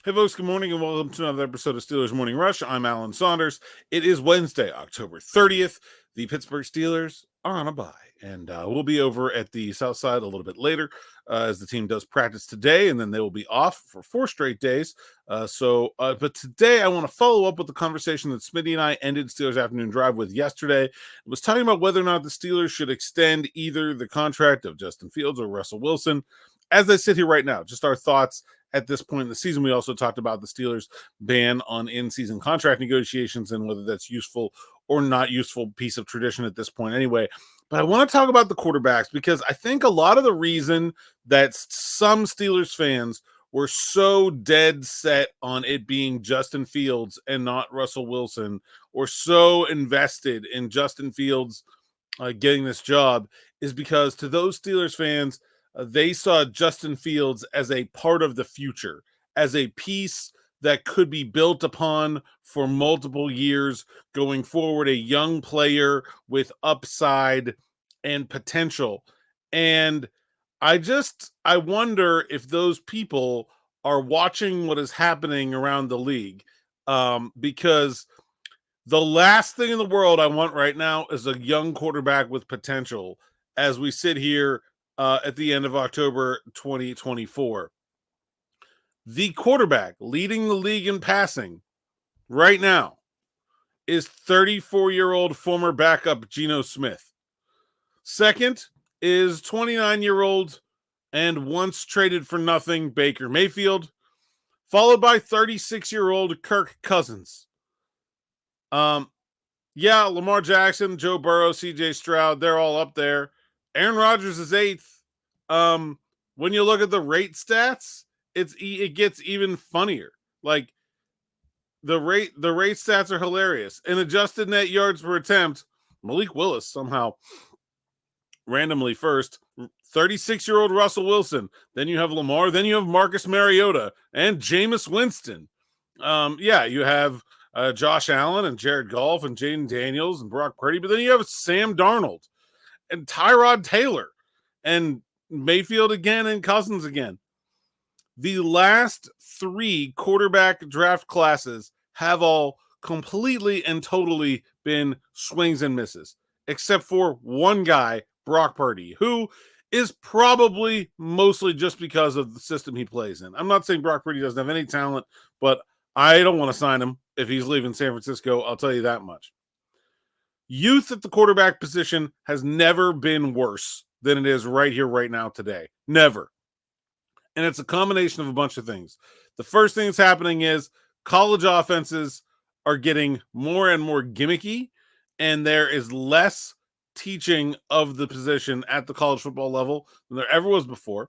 Hey, folks, good morning and welcome to another episode of Steelers Morning Rush. I'm Alan Saunders. It is Wednesday, October 30th. The Pittsburgh Steelers are on a bye, and we'll be over at the South Side a little bit later as the team does practice today, and then they will be off for 4 straight days. But today I want to follow up with the conversation that Smitty and I ended Steelers Afternoon Drive with yesterday. It was talking about whether or not the Steelers should extend either the contract of Justin Fields or Russell Wilson. As I sit here right now, just our thoughts at this point in the season. We also talked about the Steelers' ban on in-season contract negotiations and whether that's useful or not useful piece of tradition at this point anyway. But I want to talk about the quarterbacks because I think a lot of the reason that some Steelers fans were so dead set on it being Justin Fields and not Russell Wilson, or so invested in Justin Fields getting this job, is because to those Steelers fans, they saw Justin Fields as a part of the future, as a piece that could be built upon for multiple years going forward, a young player with upside and potential. And I wonder if those people are watching what is happening around the league, because the last thing in the world I want right now is a young quarterback with potential as we sit here at the end of October 2024. The quarterback leading the league in passing right now is 34-year-old former backup Geno Smith. Second is 29-year-old and once traded for nothing Baker Mayfield, followed by 36-year-old Kirk Cousins. Lamar Jackson, Joe Burrow, CJ Stroud, they're all up there. Aaron Rodgers is 8th. When you look at the rate stats, it gets even funnier. Like the rate stats are hilarious. In adjusted net yards per attempt, Malik Willis somehow randomly first. 36-year-old Russell Wilson. Then you have Lamar. Then you have Marcus Mariota and Jameis Winston. You have Josh Allen and Jared Goff and Jaden Daniels and Brock Purdy. But then you have Sam Darnold and Tyrod Taylor and Mayfield again and Cousins again. The last 3 quarterback draft classes have all completely and totally been swings and misses, except for one guy, Brock Purdy, who is probably mostly just because of the system he plays in. I'm not saying Brock Purdy doesn't have any talent, but I don't want to sign him if he's leaving San Francisco. I'll tell you that much. Youth at the quarterback position has never been worse than it is right here, right now, today. Never. And it's a combination of a bunch of things. The first thing that's happening is college offenses are getting more and more gimmicky, and there is less teaching of the position at the college football level than there ever was before.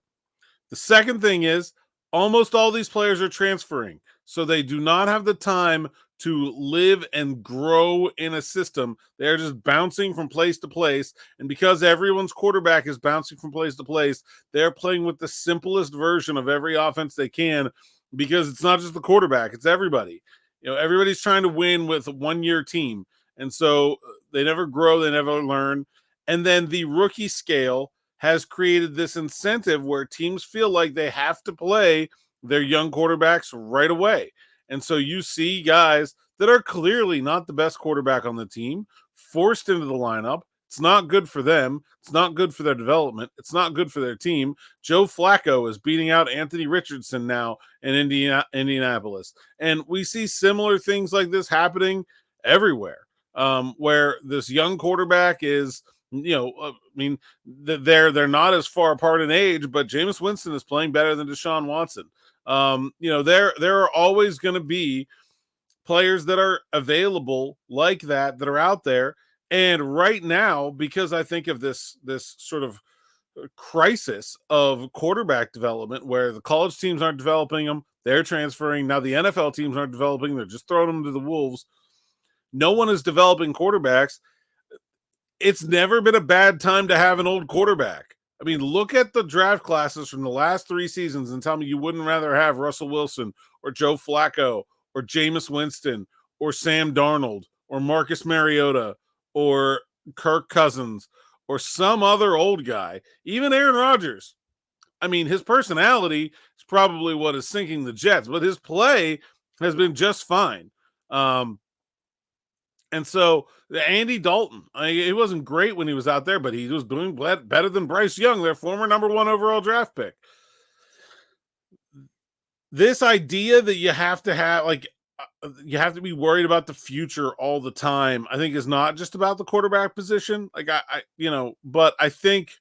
The second thing is almost all these players are transferring, so they do not have the time to live and grow in a system. They're just bouncing from place to place. And because everyone's quarterback is bouncing from place to place, they're playing with the simplest version of every offense they can, because it's not just the quarterback, it's everybody. Everybody's trying to win with a one-year team. And so they never grow, they never learn. And then the rookie scale has created this incentive where teams feel like they have to play their young quarterbacks right away. And so you see guys that are clearly not the best quarterback on the team forced into the lineup. It's not good for them. It's not good for their development. It's not good for their team. Joe Flacco is beating out Anthony Richardson now in Indianapolis. And we see similar things like this happening everywhere, where this young quarterback is, they're not as far apart in age, but Jameis Winston is playing better than Deshaun Watson. There are always going to be players that are available like that are out there. And right now, because I think of this sort of crisis of quarterback development where the college teams aren't developing them, they're transferring. Now the NFL teams aren't developing, they're just throwing them to the wolves. No one is developing quarterbacks. It's never been a bad time to have an old quarterback. I mean, look at the draft classes from the last 3 seasons and tell me you wouldn't rather have Russell Wilson or Joe Flacco or Jameis Winston or Sam Darnold or Marcus Mariota or Kirk Cousins or some other old guy, even Aaron Rodgers. I mean, his personality is probably what is sinking the Jets, but his play has been just fine. And so Andy Dalton, he wasn't great when he was out there, but he was doing better than Bryce Young, their former number 1 overall draft pick. This idea that you have to have, like, you have to be worried about the future all the time, I think is not just about the quarterback position. Like but I think,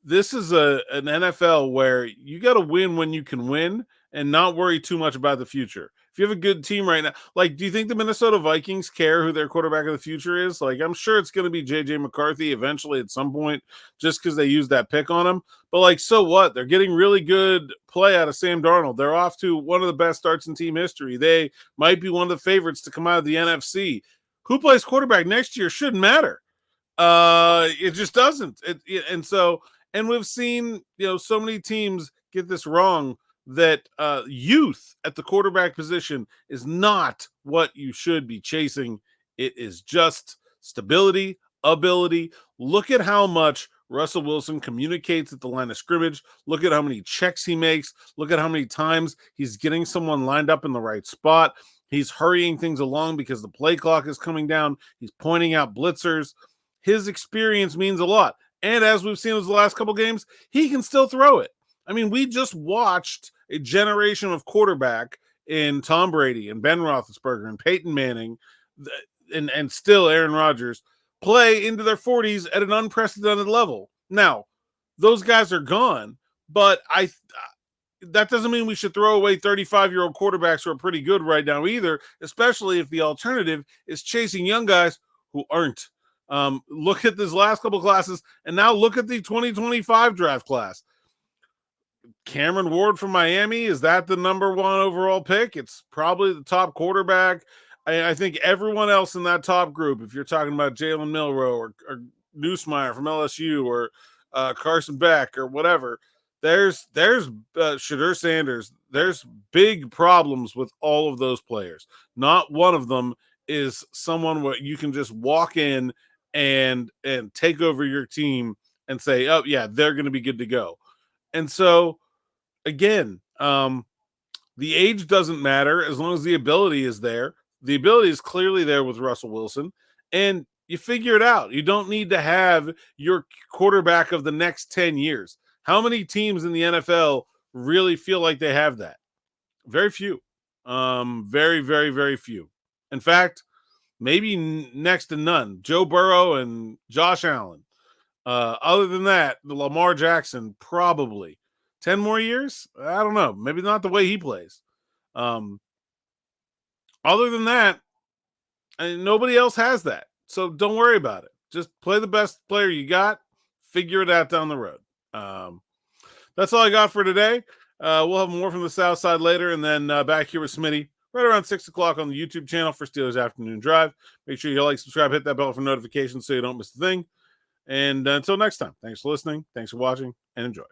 this is an NFL where you got to win when you can win and not worry too much about the future. If you have a good team right now, like, do you think the Minnesota Vikings care who their quarterback of the future is? Like, I'm sure it's going to be JJ McCarthy eventually at some point, just because they used that pick on him. But, like, so what? They're getting really good play out of Sam Darnold. They're off to one of the best starts in team history. They might be one of the favorites to come out of the NFC. Who plays quarterback next year shouldn't matter. It just doesn't. And we've seen, so many teams get this wrong, that youth at the quarterback position is not what you should be chasing. It is just stability, ability. Look at how much Russell Wilson communicates at the line of scrimmage. Look at how many checks he makes. Look at how many times he's getting someone lined up in the right spot. He's hurrying things along because the play clock is coming down. He's pointing out blitzers. His experience means a lot. And as we've seen in the last couple games, he can still throw it. I mean, we just watched a generation of quarterback in Tom Brady and Ben Roethlisberger and Peyton Manning and still Aaron Rodgers play into their 40s at an unprecedented level. Now, those guys are gone, but that doesn't mean we should throw away 35-year-old quarterbacks who are pretty good right now either, especially if the alternative is chasing young guys who aren't. Look at this last couple classes, and now look at the 2025 draft class. Cameron Ward from Miami, is that the number 1 overall pick? It's probably the top quarterback. I think everyone else in that top group, if you're talking about Jalen Milroe or Newsmeyer from LSU or Carson Beck or whatever, there's Shadur Sanders. There's big problems with all of those players. Not one of them is someone where you can just walk in and take over your team and say, oh yeah, they're going to be good to go. And so again, the age doesn't matter as long as the ability is there. The ability is clearly there with Russell Wilson, and you figure it out. You don't need to have your quarterback of the next 10 years. How many teams in the NFL really feel like they have that? Very few. Very, very, very few. In fact, maybe next to none. Joe Burrow and Josh Allen. Other than that, the Lamar Jackson, probably 10 more years. I don't know. Maybe not the way he plays. Other than that, nobody else has that. So don't worry about it. Just play the best player you got. Figure it out down the road. That's all I got for today. We'll have more from the South Side later, and then back here with Smitty right around 6 o'clock on the YouTube channel for Steelers Afternoon Drive. Make sure you like, subscribe, hit that bell for notifications so you don't miss a thing. And until next time, thanks for listening, thanks for watching, and enjoy.